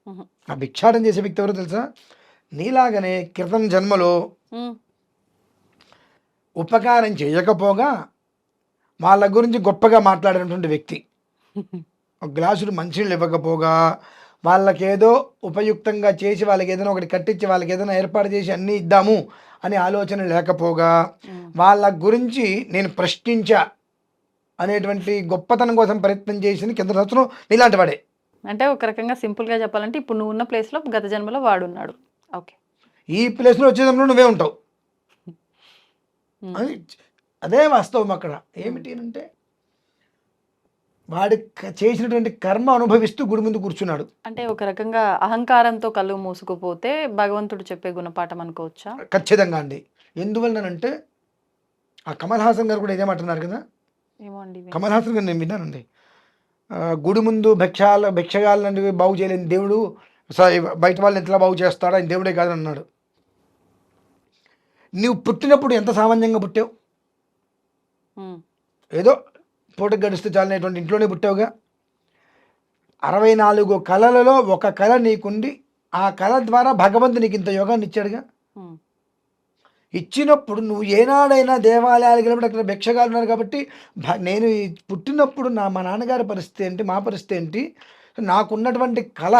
హుహు. ఆ భిక్షాటన చేసే వ్యక్తి ఎవరో తెలుసా? నీలాగనే క్రితం జన్మలో హ్మ్. ఉపకారం చేయకపోగా వాళ్ళ గురించి గొప్పగా మాట్లాడినటువంటి వ్యక్తి. ఒక గ్లాసుడు మంచినీళ్ళు ఇవ్వకపోగా, వాళ్ళకేదో ఉపయుక్తంగా చేసి, వాళ్ళకేదైనా ఒకటి కట్టించి, వాళ్ళకేదైనా ఏర్పాటు చేసి అన్నీ ఇద్దాము అనే ఆలోచన లేకపోగా, హ్మ్. వాళ్ళ గురించి నేను ప్రశ్నించా అనేటువంటి గొప్పతనం కోసం ప్రయత్నం చేసింది కింద సంవత్సరం నీలాంటి వాడే. అంటే ఒక రకంగా సింపుల్‌గా చెప్పాలంటే ఇప్పుడు నువ్వున్న ప్లేస్‌లో గత జన్మలో వాడున్నాడు. ఓకే. ఈ ప్లేస్‌లో వచ్చే జన్మలో నువ్వే ఉంటావు. హ్మ్. అని అదే వాస్తవం అక్కడ. హ్మ్. ఏమిటి అనంటే, వాడు చేసినటువంటి కర్మ అనుభవిస్తూ గుడి ముందు కూర్చున్నాడు. అంటే ఒక రకంగా అహంకారంతో కళ్ళు మూసుకుపోతే భగవంతుడు చెప్పే గుణపాఠం అనుకోవచ్చా? ఖచ్చితంగా అండి. ఎందువలనంటే, ఆ కమల్ హాసన్ గారు కూడా ఇదే మాట అన్నారు కదా! ఏమో అండి కమల్ హాసన్ గారు నేను విన్నానండి. గుడి ముందు భిక్షగాళ్ళని బాగు చేయలేని దేవుడు బయట వాళ్ళని ఎట్లా బాగు చేస్తాడు? ఆయన దేవుడే కాదని అన్నాడు. నువ్వు పుట్టినప్పుడు ఎంత సామాన్యంగా పుట్టావు? హ్మ్. ఏదో పూటకి గడిస్తే చాలనేటువంటి ఇంట్లోనే పుట్టావుగా. 64 కళలలో ఒక కళ నీకుండి, ఆ కళ ద్వారా భగవంతుడు నీకు ఇంత యోగాన్ని ఇచ్చాడుగా. హ్మ్. ఇచ్చినప్పుడు నువ్వు ఏనాడైనా దేవాలయాలకు వెళ్ళినప్పుడు అక్కడ భిక్షగాళ్ళు ఉన్నారు కాబట్టి నేను ఈ పుట్టినప్పుడు మా నాన్నగారి పరిస్థితి ఏంటి? మా పరిస్థితి ఏంటి? నాకున్నటువంటి కళ